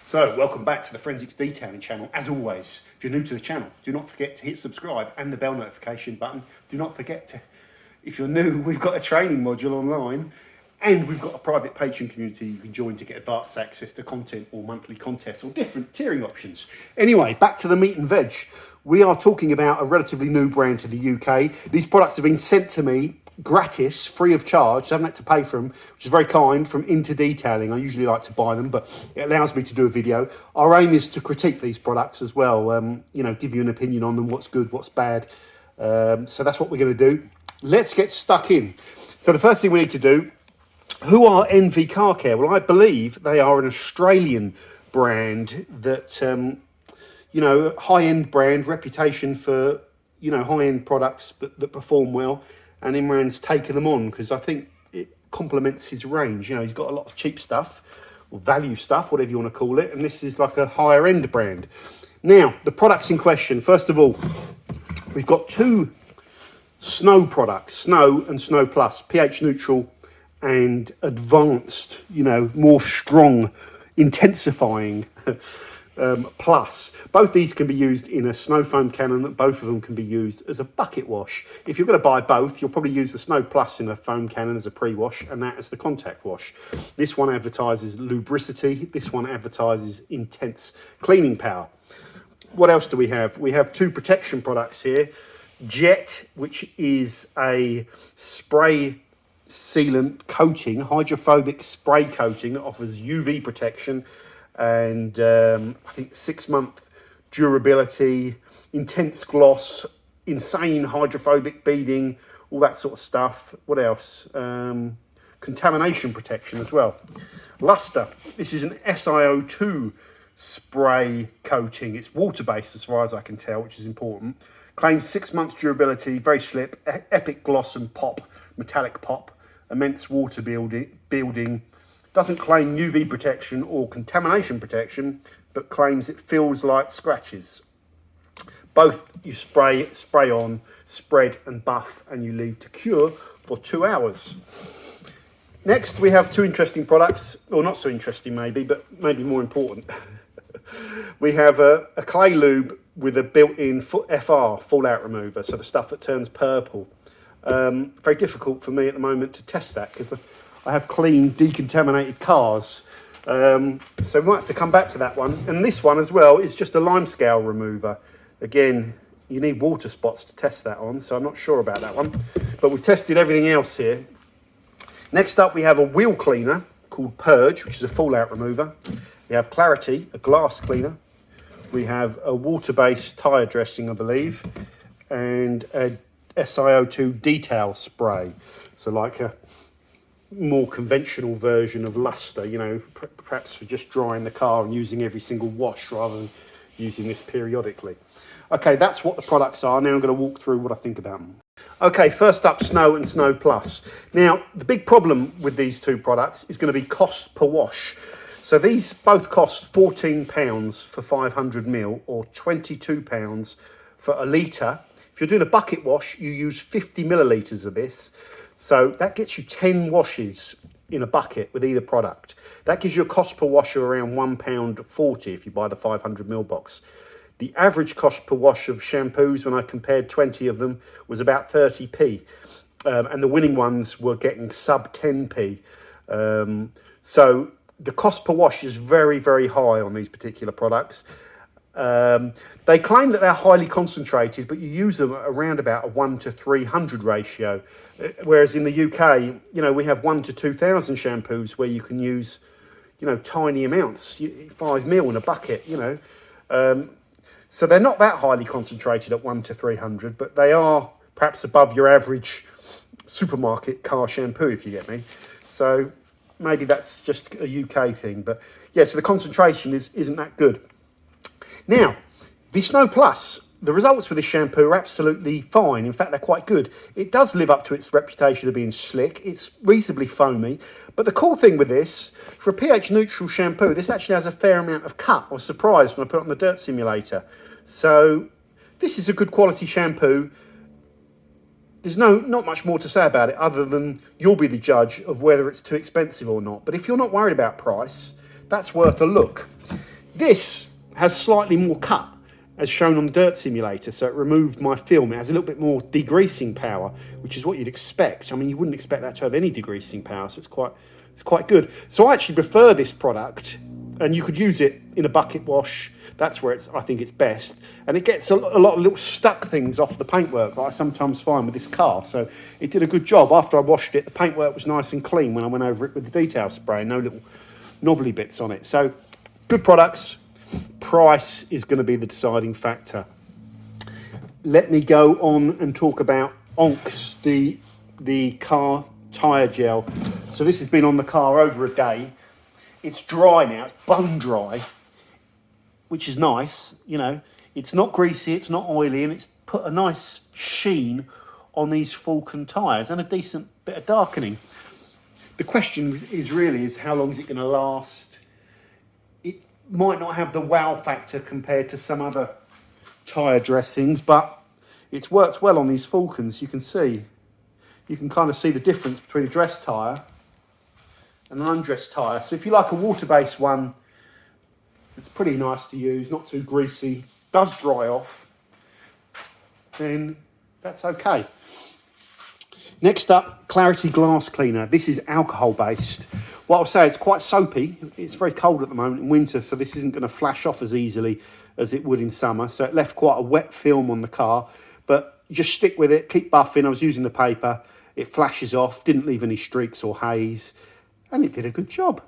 So, welcome back to the Forensics Detailing channel. As always, if you're new to the channel, do not forget to hit subscribe and the bell notification button. Do not forget to, if you're new, we've got a training module online and we've got a private Patreon community you can join to get advanced access to content or monthly contests or different tiering options. Anyway, back to the meat and veg. We are talking about a relatively new brand to the UK. These products have been sent to me gratis, free of charge, so I haven't had to pay for them, which is very kind, from Into Detailing. I usually like to buy them, but it allows me to do a video. Our aim is to critique these products as well, you know, give you an opinion on them, what's good, what's bad. So that's what we're going to do. Let's get stuck in. So the first thing we need to do, who are NV Car Care? Well, I believe they are an Australian brand that, you know, high-end brand, reputation for, you know, high-end products that perform well. And Imran's taken them on because I think it complements his range. You know, he's got a lot of cheap stuff or value stuff, whatever you want to call it. And this is like a higher end brand. Now, the products in question. First of all, we've got two Snow products, Snow and Snow Plus, pH neutral and advanced, you know, more strong, intensifying plus. Both these can be used in a snow foam cannon. Both of them can be used as a bucket wash. If you're going to buy both, you'll probably use the Snow Plus in a foam cannon as a pre-wash and that as the contact wash. This one advertises lubricity. This one advertises intense cleaning power. What else do we have? We have two protection products here. Jet, which is a spray sealant coating, hydrophobic spray coating that offers UV protection and I think 6-month durability, intense gloss, insane hydrophobic beading, all that sort of stuff. What else? Contamination protection as well. Luster, this is an SiO2 spray coating. It's water-based as far as I can tell, which is important. Claims 6 months durability, very slip, epic gloss and pop, metallic pop, immense water building. Doesn't claim UV protection or contamination protection, but claims it feels like scratches. Both you spray on, spread and buff, and you leave to cure for 2 hours. Next, we have two interesting products, or not so interesting maybe, but maybe more important. We have a clay lube with a built-in FR, fallout remover, so the stuff that turns purple. Very difficult for me at the moment to test that because I have clean, decontaminated cars. So we might have to come back to that one. And this one as well is just a limescale remover. Again, you need water spots to test that on, so I'm not sure about that one. But we've tested everything else here. Next up, we have a wheel cleaner called Purge, which is a fallout remover. We have Clarity, a glass cleaner. We have a water-based tyre dressing, I believe, and a SiO2 detail spray. So like a more conventional version of Luster, you know, perhaps for just drying the car and using every single wash rather than using this periodically. Okay, that's what the products are. Now I'm going to walk through what I think about them. Okay, first up, Snow and Snow Plus. Now, the big problem with these two products is going to be cost per wash. So these both cost £14 for 500ml or £22 for a litre. If you're doing a bucket wash, you use 50 millilitres of this. So that gets you 10 washes in a bucket with either product. That gives you a cost per wash of around £1.40 if you buy the 500ml box. The average cost per wash of shampoos, when I compared 20 of them, was about 30p. And the winning ones were getting sub 10p. So the cost per wash is very, very high on these particular products. They claim that they're highly concentrated, but you use them at around about a 1 to 300 ratio. Whereas in the UK, you know, we have 1 to 2,000 shampoos where you can use, you know, tiny amounts, 5ml in a bucket, you know. So they're not that highly concentrated at 1 to 300, but they are perhaps above your average supermarket car shampoo, if you get me. So maybe that's just a UK thing, but yeah, so the concentration isn't that good. Now, the Snow Plus, the results with this shampoo are absolutely fine. In fact, they're quite good. It does live up to its reputation of being slick. It's reasonably foamy. But the cool thing with this, for a pH neutral shampoo, this actually has a fair amount of cut. I was surprised when I put it on the dirt simulator. So this is a good quality shampoo. There's not much more to say about it other than you'll be the judge of whether it's too expensive or not. But if you're not worried about price, that's worth a look. This has slightly more cut, as shown on the dirt simulator, so it removed my film. It has a little bit more degreasing power, which is what you'd expect. I mean, you wouldn't expect that to have any degreasing power, so it's quite good. So I actually prefer this product, and you could use it in a bucket wash. That's where I think it's best, and it gets a lot of little stuck things off the paintwork that I sometimes find with this car. So it did a good job. After I washed it, the paintwork was nice and clean when I went over it with the detail spray, no little knobbly bits on it. So good products. Price is going to be the deciding factor. Let me go on and talk about Onks, the car tyre gel. So this has been on the car over a day. It's dry now, it's bone dry, which is nice. You know, it's not greasy, it's not oily, and it's put a nice sheen on these Falcon tyres and a decent bit of darkening. The question is how long is it going to last? It might not have the wow factor compared to some other tyre dressings, but it's worked well on these Falcons. You can kind of see the difference between a dressed tyre and an undressed tyre. So if you like a water-based one, it's pretty nice to use, not too greasy, does dry off, then that's okay. Next up, Clarity Glass Cleaner. This is alcohol-based. What I'll say, it's quite soapy. It's very cold at the moment in winter, so this isn't going to flash off as easily as it would in summer. So it left quite a wet film on the car, but just stick with it, keep buffing. I was using the paper. It flashes off, didn't leave any streaks or haze, and it did a good job.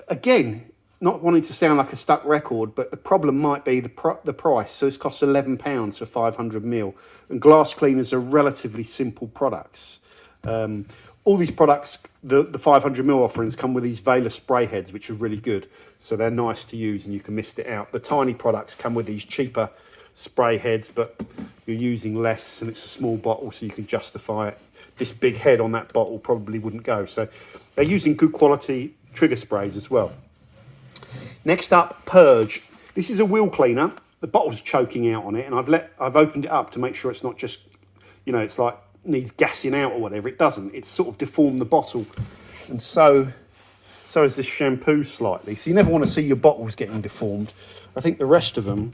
Again, not wanting to sound like a stuck record, but the problem might be the price. So this costs £11 for 500ml, and glass cleaners are relatively simple products. All these products, the 500ml offerings come with these Vela spray heads, which are really good. So they're nice to use and you can mist it out. The tiny products come with these cheaper spray heads, but you're using less and it's a small bottle, so you can justify it. This big head on that bottle probably wouldn't go. So they're using good quality trigger sprays as well. Next up, Purge. This is a wheel cleaner. The bottle's choking out on it, and I've opened it up to make sure it's not just, you know, it's like needs gassing out or whatever. It doesn't. It's sort of deformed the bottle, and so is this shampoo slightly. So you never want to see your bottles getting deformed. I think the rest of them,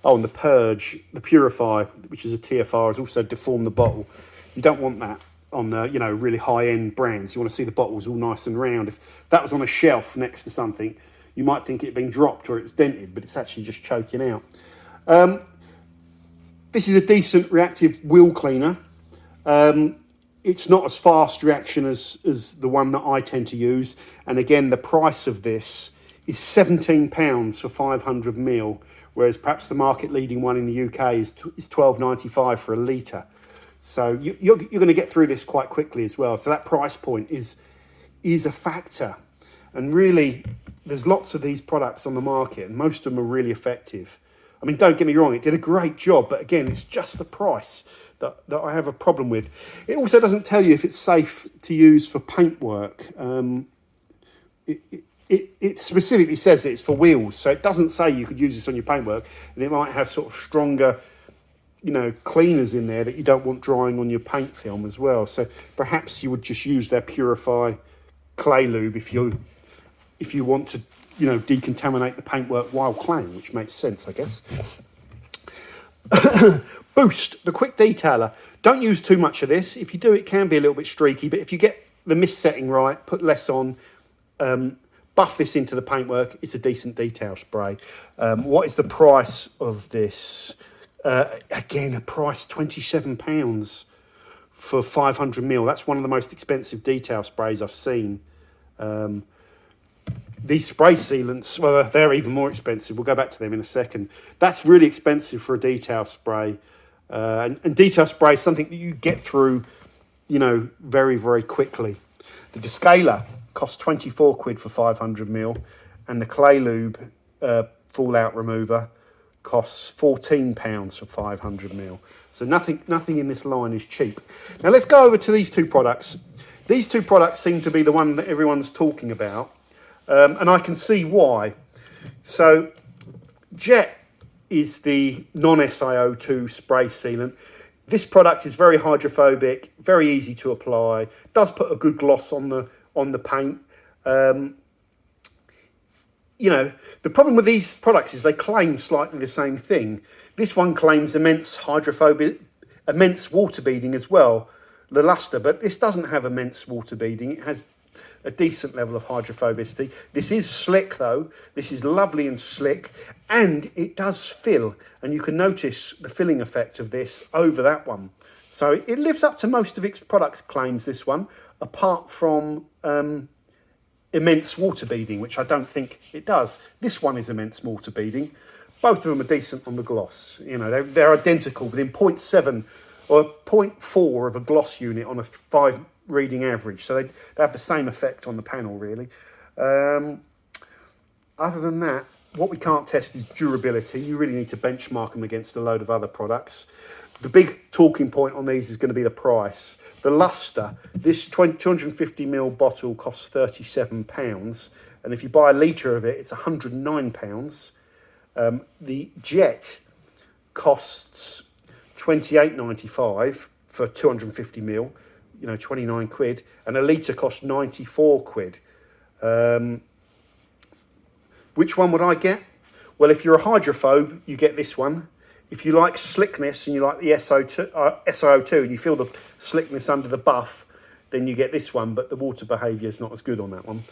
and the Purge, the Purify, which is a TFR, has also deformed the bottle. You don't want that on really high-end brands. You want to see the bottles all nice and round. If that was on a shelf next to something, you might think it had been dropped or it was dented, but it's actually just choking out. This is a decent reactive wheel cleaner. It's not as fast reaction as the one that I tend to use. And again, the price of this is £17 for 500ml, whereas perhaps the market leading one in the UK is £12.95 for a litre. So you're going to get through this quite quickly as well. So that price point is a factor. And really, there's lots of these products on the market, and most of them are really effective. I mean, don't get me wrong, it did a great job, but again, it's just the price that I have a problem with. It also doesn't tell you if it's safe to use for paintwork. It specifically says that it's for wheels, so it doesn't say you could use this on your paintwork, and it might have sort of stronger, cleaners in there that you don't want drying on your paint film as well. So perhaps you would just use their Purify clay lube if you want to, decontaminate the paintwork while claying, which makes sense, I guess. Boost, the quick detailer. Don't use too much of this. If you do, it can be a little bit streaky, but if you get the mist setting right, put less on, buff this into the paintwork, it's a decent detail spray. What is the price of this? Again, a price, £27 for 500ml. That's one of the most expensive detail sprays I've seen. These spray sealants, well, they're even more expensive. We'll go back to them in a second. That's really expensive for a detail spray. And detail spray is something that you get through, very, very quickly. The descaler costs 24 quid for 500ml, and the clay lube fallout remover costs £14 for 500ml. So nothing in this line is cheap. Now let's go over to these two products. These two products seem to be the one that everyone's talking about. And I can see why. So Jet is the non-SiO2 spray sealant. This product is very hydrophobic, very easy to apply, does put a good gloss on the paint. you know, the problem with these products is they claim slightly the same thing. This one claims immense hydrophobic, immense water beading as well, the luster, but this doesn't have immense water beading. It has a decent level of hydrophobicity. This is slick though. This is lovely and slick, and it does fill, and you can notice the filling effect of this over that one. So it lives up to most of its products claims, this one, apart from immense water beading, which I don't think it does. This one is immense water beading. Both of them are decent on the gloss. You know, they're identical within 0.7 or 0.4 of a gloss unit on a 5 reading average. So they have the same effect on the panel, really. Other than that, what we can't test is durability. You really need to benchmark them against a load of other products. The big talking point on these is going to be the price. The luster, this 250ml bottle costs £37, and if you buy a litre of it, it's £109. The jet costs £28.95 for 250ml, you know, 29 quid, and a litre costs 94 quid. Which one would I get? Well, if you're a hydrophobe, you get this one. If you like slickness and you like the SiO2 and you feel the slickness under the buff, then you get this one, but the water behaviour is not as good on that one.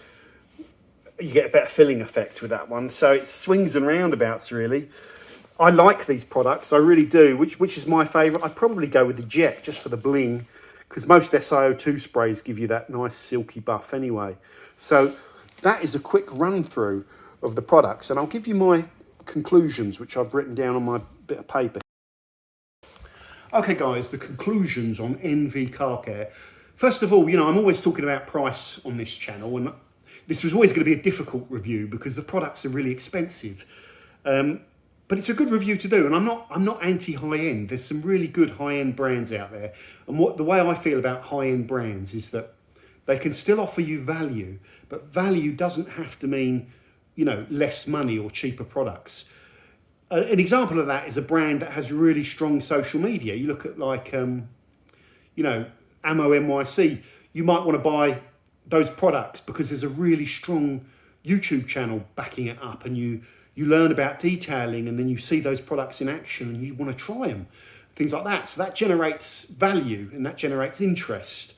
You get a better filling effect with that one. So it swings and roundabouts, really. I like these products, I really do. Which is my favourite? I'd probably go with the Jet, just for the bling, because most SiO2 sprays give you that nice silky buff anyway. So that is a quick run through of the products, and I'll give you my conclusions, which I've written down on my bit of paper. Okay guys, the conclusions on NV Car Care. First of all, you know, I'm always talking about price on this channel, and this was always going to be a difficult review because the products are really expensive. But it's a good review to do, and I'm not anti high-end. There's some really good high-end brands out there, and the way I feel about high-end brands is that they can still offer you value, but value doesn't have to mean, you know, less money or cheaper products. An example of that is a brand that has really strong social media. You look at like, you know, Ammo NYC. You might want to buy those products because there's a really strong YouTube channel backing it up, and you learn about detailing, and then you see those products in action and you want to try them, things like that. So that generates value and that generates interest.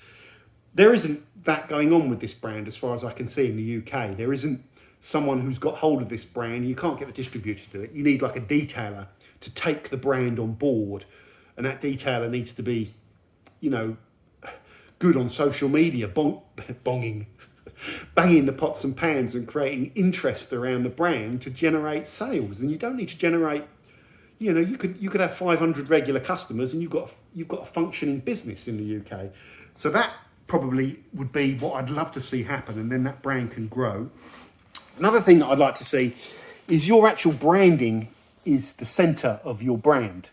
There isn't that going on with this brand as far as I can see in the UK. There isn't someone who's got hold of this brand. You can't get the distributor to do it. You need like a detailer to take the brand on board, and that detailer needs to be, you know, good on social media, banging the pots and pans and creating interest around the brand to generate sales. And you don't need to generate, you know, you could have 500 regular customers and you've got a functioning business in the UK. So that probably would be what I'd love to see happen, and then that brand can grow. Another thing that I'd like to see is your actual branding is the centre of your brand.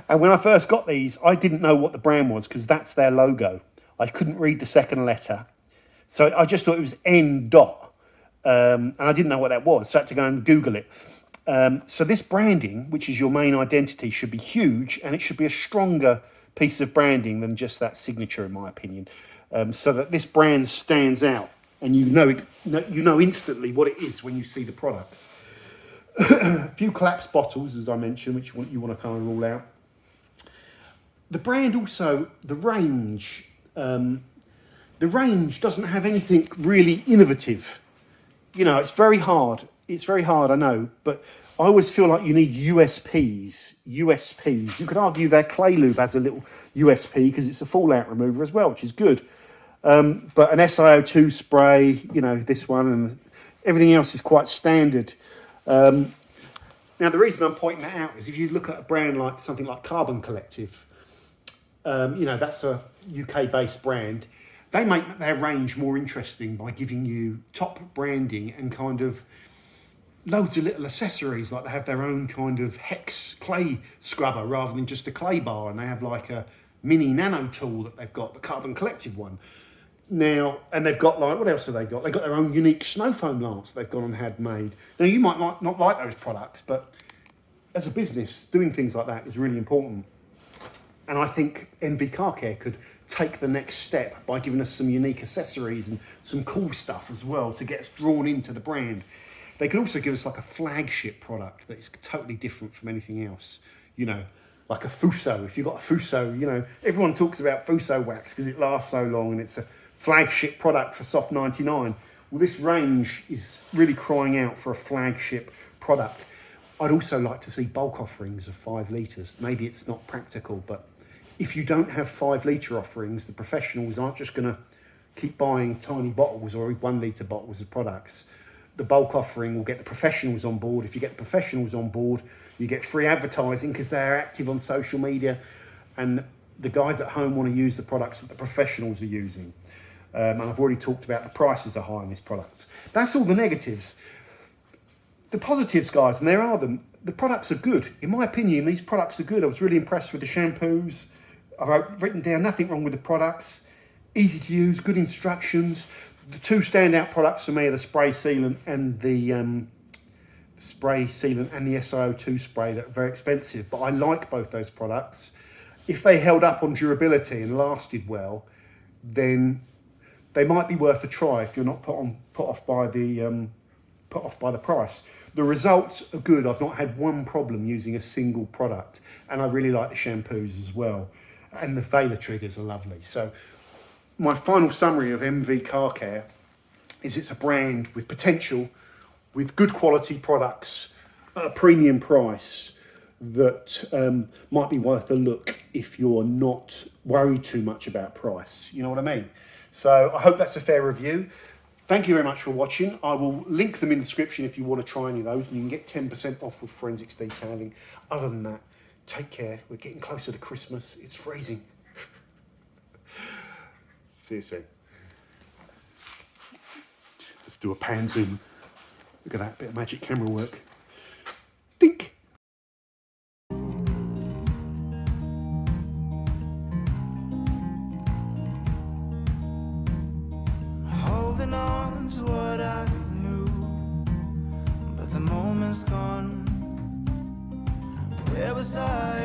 And when I first got these, I didn't know what the brand was because that's their logo. I couldn't read the second letter. So I just thought it was N dot. And I didn't know what that was, so I had to go and Google it. So this branding, which is your main identity, should be huge, and it should be a stronger piece of branding than just that signature, in my opinion, so that this brand stands out. And you know instantly what it is when you see the products. A few collapsed bottles, as I mentioned, which you want to kind of rule out. The brand also, the range doesn't have anything really innovative. You know, it's very hard. It's very hard, I know, but I always feel like you need USPs. You could argue their clay lube has a little USP because it's a fallout remover as well, which is good. But an SiO2 spray, you know, this one, and everything else is quite standard. Now, the reason I'm pointing that out is if you look at a brand like something like Carbon Collective, you know, that's a UK-based brand. They make their range more interesting by giving you top branding and kind of loads of little accessories, like they have their own kind of hex clay scrubber rather than just a clay bar, and they have like a mini nano tool that they've got, the Carbon Collective one. Now, and they've got like, what else have they got? They've got their own unique snow foam lance they've gone and had made. Now, you might not like those products, but as a business, doing things like that is really important. And I think NV Car Care could take the next step by giving us some unique accessories and some cool stuff as well to get us drawn into the brand. They could also give us like a flagship product that is totally different from anything else. You know, like a Fuso. If you've got a Fuso, you know, everyone talks about Fuso wax because it lasts so long and it's a flagship product for Soft 99. Well, this range is really crying out for a flagship product. I'd also like to see bulk offerings of 5 litres. Maybe it's not practical, but if you don't have 5 litre offerings, the professionals aren't just going to keep buying tiny bottles or 1 litre bottles of products. The bulk offering will get the professionals on board. If you get the professionals on board, you get free advertising because they're active on social media, and the guys at home want to use the products that the professionals are using. And I've already talked about the prices are high on these products. That's all the negatives. The positives, guys, and there are them, the products are good. In my opinion, these products are good. I was really impressed with the shampoos. I've written down nothing wrong with the products. Easy to use, good instructions. The 2 standout products for me are the spray sealant and the SiO2 spray that are very expensive, but I like both those products. If they held up on durability and lasted well, then they might be worth a try if you're not put off by the price. The results are good. I've not had one problem using a single product, and I really like the shampoos as well. And the Vela triggers are lovely. So my final summary of MV Car Care is it's a brand with potential, with good quality products at a premium price that might be worth a look if you're not worried too much about price. You know what I mean? So I hope that's a fair review. Thank you very much for watching. I will link them in the description if you want to try any of those, and you can get 10% off with Forensics Detailing. Other than that, take care. We're getting closer to Christmas. It's freezing. See you soon. Let's do a pan zoom. Look at that bit of magic camera work. Dink. Holding on to what I knew, but the moment's gone. Where was I?